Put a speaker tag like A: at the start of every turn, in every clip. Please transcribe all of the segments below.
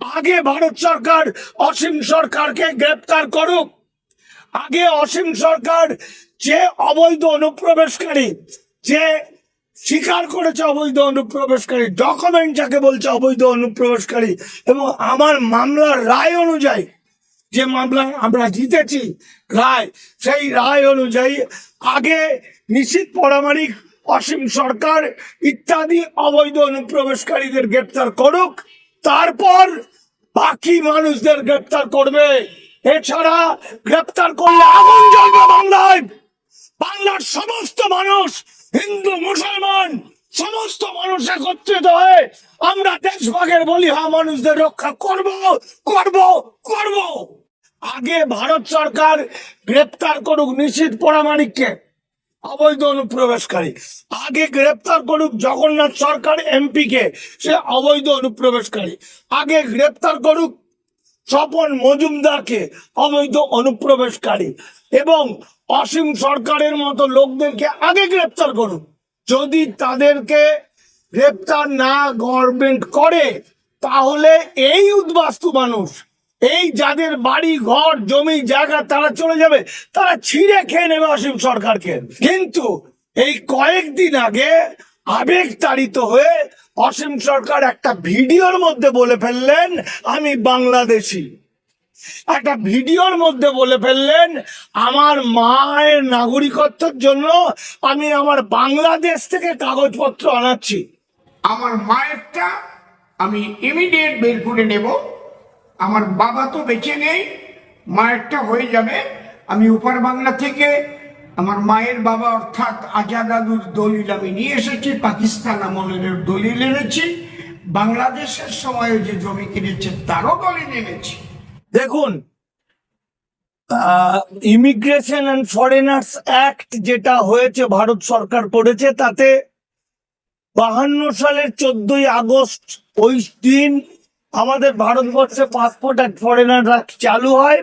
A: আগে ভারত সরকার অসীম সরকারকে গ্রেপ্তার করুক। আগে অসীম সরকার যে অবৈধ অনুপ্রবেশকারী, যে স্বীকার করেছে অবৈধ অনুপ্রবেশকারী, ডকুমেন্ট যাকে বলছে অবৈধ অনুপ্রবেশকারী, এবং আমার মামলার রায় অনুযায়ী, যে মামলায় আমরা জিতেছি রায়, সেই রায় অনুযায়ী আগে নিশীথ পরামানিক, অসীম সরকার ইত্যাদি অবৈধ অনুপ্রবেশকারীদের গ্রেপ্তার করুক, তারপর বাকি মানুষদের গ্রেপ্তার করবে। এছাড়া গ্রেপ্তার করলে আগুন জ্বলবে বাংলায়। বাংলার সমস্ত মানুষ, হিন্দু মুসলমান সমস্ত মানুষ একত্রিত হয়ে আমরা দেশভাগের বলি হওয়া মানুষদের রক্ষা করব করব করব। আগে ভারত সরকার গ্রেপ্তার করুক নিশীথ পরামানিককে, অবৈধ অনুপ্রবেশকারী। আগে গ্রেপ্তার করুক জগন্নাথ সরকার এমপি কে, সে অবৈধ অনুপ্রবেশকারী। আগে গ্রেপ্তার করুক স্বপন মজুমদারকে, অবৈধ অনুপ্রবেশকারী। এবং অসীম সরকারের মতো লোকদেরকে আগে গ্রেপ্তার করুক। যদি তাদেরকে গ্রেপ্তার না গভর্নমেন্ট করে, তাহলে এই উদ্বাস্তু মানুষ, এই যাদের বাড়ি ঘর জমি জায়গা, তারা চলে যাবে, তারা ছিঁড়ে খেয়ে নেবে অসীম সরকারকে। কিন্তু এই কয়েকদিন আগে আবেগ তাড়িত হয়ে অসীম সরকার একটা ভিডিওর মধ্যে বলে ফেললেন আমি বাংলাদেশি। একটা ভিডিওর মধ্যে বলে ফেললেন আমার মায়ের নাগরিকত্বের জন্য আমি আমার বাংলাদেশ থেকে কাগজপত্র আনাচ্ছি।
B: আমার মায়েরটা আমি ইমিডিয়েট বের করে নেব। আমার বাবা তো বেঁচে নেই, মায়েরটা হয়ে যাবে। আমি ওপার বাংলা থেকে আমার মায়ের বাবা অর্থাৎ আজাদ আলুর দলিল আমি নিয়ে এসেছি, পাকিস্তান আমলের দলিল এনেছি, বাংলাদেশের সময়ে যে জমি কিনেছে তারও দলিল এনেছি।
A: দেখুন, ইমিগ্রেশন অ্যান্ড ফরেনার্স অ্যাক্ট যেটা হয়েছে ভারত সরকার করেছে, তাতে 52 সালের 14ই আগস্ট ওই দিন আমাদের ভারতবর্ষে পাসপোর্ট অ্যান্ড ফরেনার অ্যাক্ট চালু হয়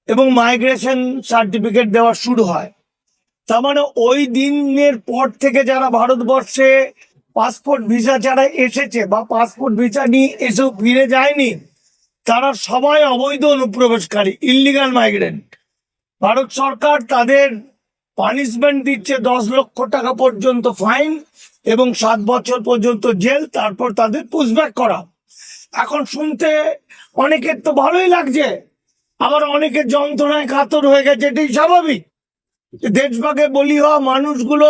A: এবং মাইগ্রেশন সার্টিফিকেট দেওয়া শুরু হয়। তার মানে ওই দিনের পর থেকে যারা ভারতবর্ষে পাসপোর্ট ভিসা ছাড়া এসেছে বা পাসপোর্ট ভিসা নিয়ে এসেও ফিরে যায়নি, তারা সবাই অবৈধ অনুপ্রবেশকারী, ইললিগাল মাইগ্রেন্ট। ভারত সরকার তাদের পানিশমেন্ট দিচ্ছে 10 লক্ষ টাকা পর্যন্ত ফাইন এবং 7 বছর পর্যন্ত জেল, তারপর তাদের পুশব্যাক করা। এখন শুনতে অনেকের তো ভালোই লাগছে, আবার অনেকের যন্ত্রণায় কাতর হয়ে গেছে, এটাই স্বাভাবিক। দেশভাগে বলি হওয়া মানুষগুলো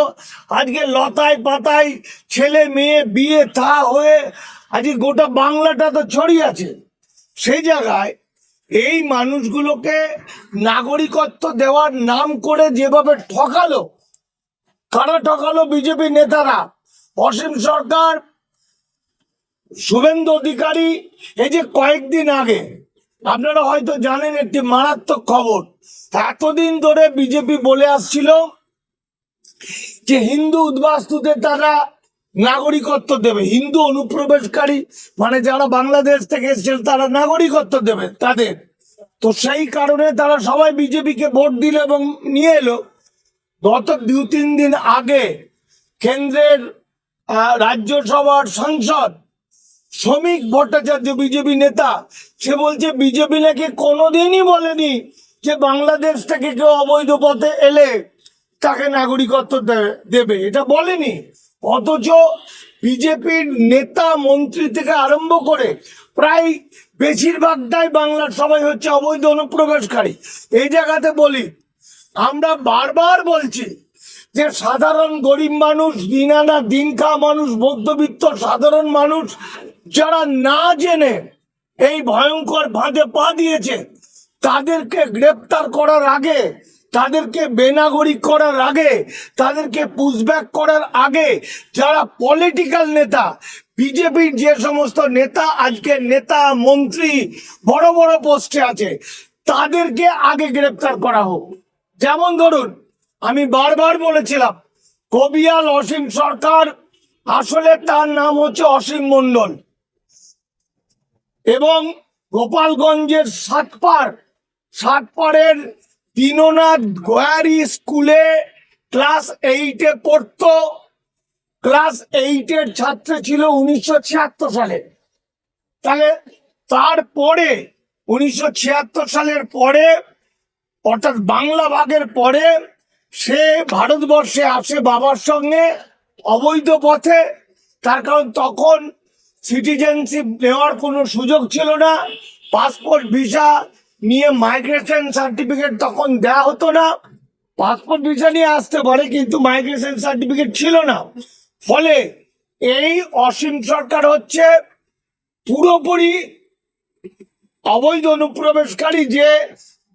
A: আজকে লতায় পাতায় ছেলে মেয়ে বিয়ে থা হয়ে আজকে গোটা বাংলাটা তো ছড়িয়ে আছে। সেই জায়গায় এই মানুষগুলোকে নাগরিকত্ব দেওয়ার নাম করে যেভাবে ঠকালো, কারা ঠকালো? বিজেপি নেতারা, অসীম সরকার, শুভেন্দু অধিকারী। এই যে কয়েকদিন আগে আপনারা হয়তো জানেন একটি মারাত্মক খবর, এতদিন ধরে বিজেপি বলে আসছিল যে হিন্দু উদ্বাস্তুদের তারা নাগরিকত্ব দেবে, হিন্দু অনুপ্রবেশকারী মানে যারা বাংলাদেশ থেকে এসেছেন তারা নাগরিকত্ব দেবে তাদের। তো সেই কারণে তারা সবাই বিজেপিকে ভোট দিল এবং নিয়ে এলো। গত 2-3 দিন আগে কেন্দ্রের রাজ্যসভার সাংসদ শ্রমিক ভট্টাচার্য, বিজেপি নেতা, সে বলছে বিজেপি নাকি কোনোদিনই বলেনি যে বাংলাদেশ থেকে কেউ অবৈধ পথে এলে তাকে নাগরিকত্ব দেবে, এটা বলেনি। অথচ বিজেপির নেতা মন্ত্রী থেকে আরম্ভ করে প্রায় বেশিরভাগটাই বাংলার সবাই হচ্ছে অবৈধ অনুপ্রবেশকারী। এই জায়গাতে বলি, আমরা বারবার বলছি যে সাধারণ গরিব মানুষ, দিনানা দিন খাওয়া মানুষ, মধ্যবিত্ত সাধারণ মানুষ যারা না জেনে এই ভয়ঙ্কর ফাঁদে পা দিয়েছে, তাদেরকে গ্রেপ্তার করার আগে, তাদেরকে বেনাগরিক করার আগে, তাদেরকে পুশব্যাক করার আগে যারা পলিটিক্যাল নেতা, বিজেপির যে সমস্ত নেতা আজকে নেতা মন্ত্রী বড় বড় পোস্টে আছে, তাদেরকে আগে গ্রেপ্তার করা হোক। যেমন ধরুন, আমি বারবার বলেছিলাম কবিয়াল অসীম সরকার, আসলে তার নাম হচ্ছে অসীম মণ্ডল, এবং গোপালগঞ্জের সাতপাড়ের দীননাথ গোয়ারি স্কুলে ক্লাস 8-এ পড়তো। ক্লাস 8-এর ছাত্র ছিল 1976 সালে। তাহলে তারপরে 1976 সালের পরে, অর্থাৎ বাংলা ভাগের পরে সে ভারতবর্ষে আসে বাবার সঙ্গে অবৈধ পথে। তার কারণ তখন সিটিজেনশিপ নেওয়ার কোনো সুযোগ ছিল না, পাসপোর্ট ভিসা নিয়ে মাইগ্রেশন সার্টিফিকেট তখন দেওয়া হতো না। পাসপোর্ট ভিসা নিয়ে আসতে পারে কিন্তু মাইগ্রেশন সার্টিফিকেট ছিল না। ফলে এই অসীম সরকার হচ্ছে পুরোপুরি অবৈধ অনুপ্রবেশকারী, যে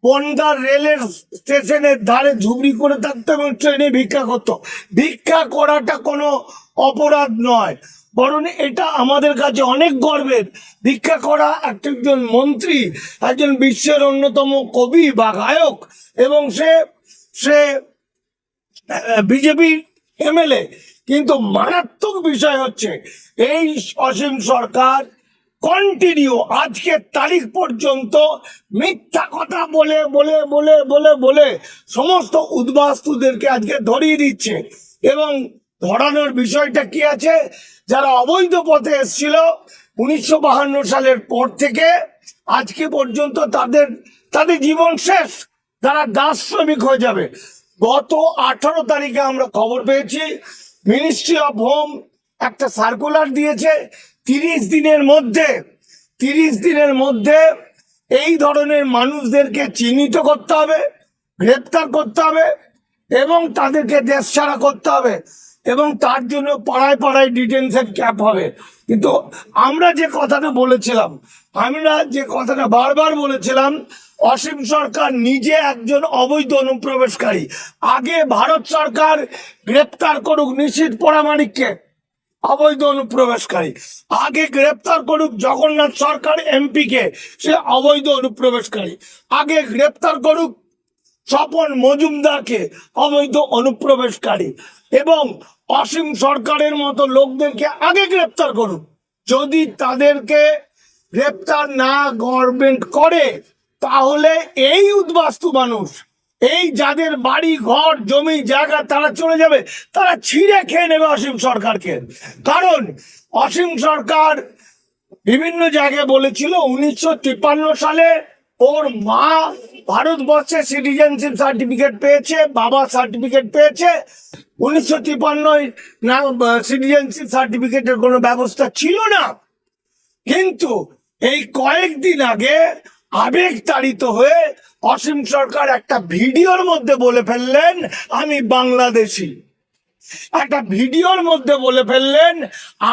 A: বনগাঁ রেলের স্টেশনের ধারে ঝুবড়ি করে থাকতো এবং ট্রেনে ভিক্ষা করতো। ভিক্ষা করাটা কোনো অপরাধ নয়, বরং এটা আমাদের কাছে অনেক গর্বের। ভিক্ষা করা একজন মন্ত্রী, একজন বিশ্বের অন্যতম কবি বা গায়ক, এবং সে বিজেপি এমএলএ। কিন্তু মারাত্মক বিষয় হচ্ছে এই অসীম সরকার কন্টিনিউ আজকের তারিখ পর্যন্ত মিথ্যা কথা বলে বলে বলে বলে বলে সমস্ত উদ্বাস্তুদেরকে আজকে ধরিয়ে দিচ্ছে। এবং ধরানোর বিষয়টা কি আছে, যারা অবৈধ পথে এসেছিল 1952 সালের পর থেকে আজকে পর্যন্ত তাদের জীবন শেষ, তারা দাস শ্রমিক হয়ে যাবে। গত 18 তারিখে আমরা খবর পেয়েছি মিনিস্ট্রি অফ হোম একটা সার্কুলার দিয়েছে, 30 দিনের মধ্যে এই ধরনের মানুষদেরকে চিহ্নিত করতে হবে, গ্রেপ্তার করতে হবে এবং তাদেরকে দেশ ছাড়া করতে হবে, এবং তার জন্য পাড়ায় পাড়ায় ডিটেনশন ক্যাম্প হবে। কিন্তু আমরা যে কথাটা বারবার বলেছিলাম, অসীম সরকার নিজে একজন অবৈধ অনুপ্রবেশকারী। আগে ভারত সরকার গ্রেপ্তার করুক নিশীথ পরামানিককে, অবৈধ অনুপ্রবেশকারী। আগে গ্রেপ্তার করুক জগন্নাথ সরকার এমপিকে, সে অবৈধ অনুপ্রবেশকারী। আগে গ্রেপ্তার করুক স্বপন মজুমদারকে, অবৈধ অনুপ্রবেশকারী। এবং অসীম সরকারের মতো লোকদেরকে আগে গ্রেপ্তার করুক। যদি তাদেরকে গ্রেপ্তার না গভর্নমেন্ট করে, তাহলে এই উদ্বাস্তু মানুষ, এই যাদের বাড়ি ঘর জমি জায়গা, তারা চলে যাবে, তারা ছিঁড়ে খেয়ে নেবে অসীম সরকারকে। কারণ অসীম সরকার বিভিন্ন জায়গায় বলেছিল 1953 সালে ওর মা ভারতবর্ষে সিটিজেনশিপ সার্টিফিকেট পেয়েছে, বাবা সার্টিফিকেট পেয়েছে। 1953 না সিটিজেনশিপ সার্টিফিকেটের কোনো ব্যবস্থা ছিল না। কিন্তু এই কয়েকদিন আগে আবেগ তাড়িত হয়ে অসীম সরকার একটা ভিডিওর মধ্যে বলে ফেললেন আমি বাংলাদেশি। একটা ভিডিওর মধ্যে বলে ফেললেন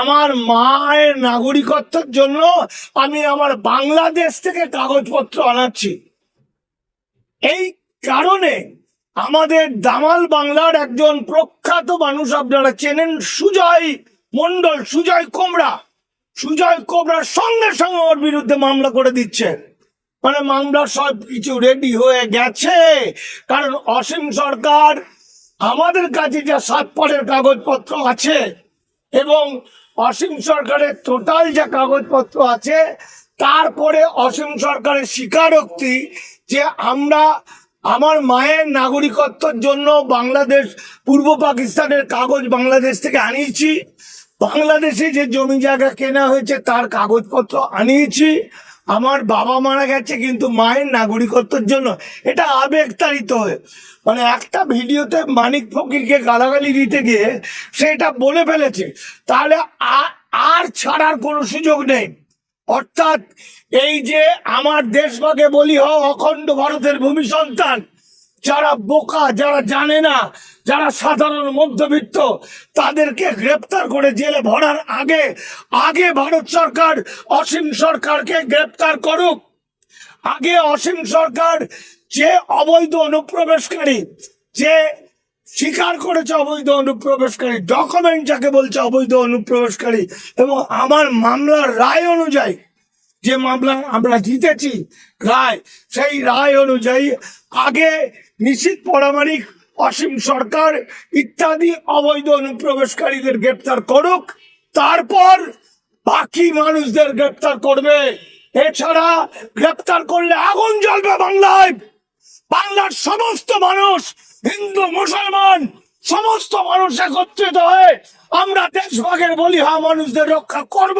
A: আমার মায়ের নাগরিকত্বের জন্য আমি আমার বাংলাদেশ থেকে কাগজপত্র আনাচ্ছি। এই কারণে আমাদের দামাল বাংলার একজন প্রখ্যাত মানুষ আপনারা চেনেন, সুজয় মণ্ডল, সুজয় কোবরার সঙ্গে সঙ্গে ওর বিরুদ্ধে মামলা করে দিচ্ছে। মানে মামলার সব কিছু রেডি হয়ে গেছে। কারণ অসীম সরকার আমাদের কাছে যা 7 পরের কাগজপত্র আছে এবং অসীম সরকারের টোটাল যা কাগজপত্র আছে, তারপরে অসীম সরকারের স্বীকারোক্তি যে আমার মায়ের নাগরিকত্বের জন্য বাংলাদেশ, পূর্ব পাকিস্তানের কাগজ বাংলাদেশ থেকে আনিয়েছি, বাংলাদেশে যে জমি জায়গা কেনা হয়েছে তার কাগজপত্র আনিয়েছি, আমার বাবা মারা গেছে কিন্তু মায়ের নাগরিকত্বের জন্য। এটা আবেগতাড়িত হয়ে মানে একটা ভিডিওতে মানিক ফকিরকে গালাগালি দিতে গিয়ে সেটা বলে ফেলেছে। তাহলে আর ছাড়ার কোনো সুযোগ নেই। অর্থাৎ এই যে আমার দেশভাগে বলি হও অখণ্ড ভারতের ভূমি সন্তান, যারা বোকা, যারা জানে না, যারা সাধারণ মধ্যবিত্ত, তাদেরকে গ্রেপ্তার করে জেলে ভরার আগে ভারত সরকার অসীম সরকারকে গ্রেপ্তার করুক। আগে অসীম সরকার যে অবৈধ অনুপ্রবেশকারী, যে স্বীকার করেছে অবৈধ অনুপ্রবেশকারী, ডকুমেন্ট যাকে বলছে অবৈধ অনুপ্রবেশকারী, এবং আমার মামলার রায় অনুযায়ী, যে মামলা আমরা জিতেছি রায়, সেই রায় অনুযায়ী আগে নিশীথ পরামানিক, অসীম সরকার ইত্যাদি অবৈধ অনুপ্রবেশকারীদের গ্রেপ্তার করুক, তারপর বাকি মানুষদের গ্রেপ্তার করবে। এছাড়া গ্রেপ্তার করলে আগুন জ্বলবে বাংলায়। বাংলার সমস্ত মানুষ, হিন্দু মুসলমান সমস্ত মানুষ একত্রিত হয়ে আমরা দেশভাগের বলিহা মানুষদের রক্ষা করব।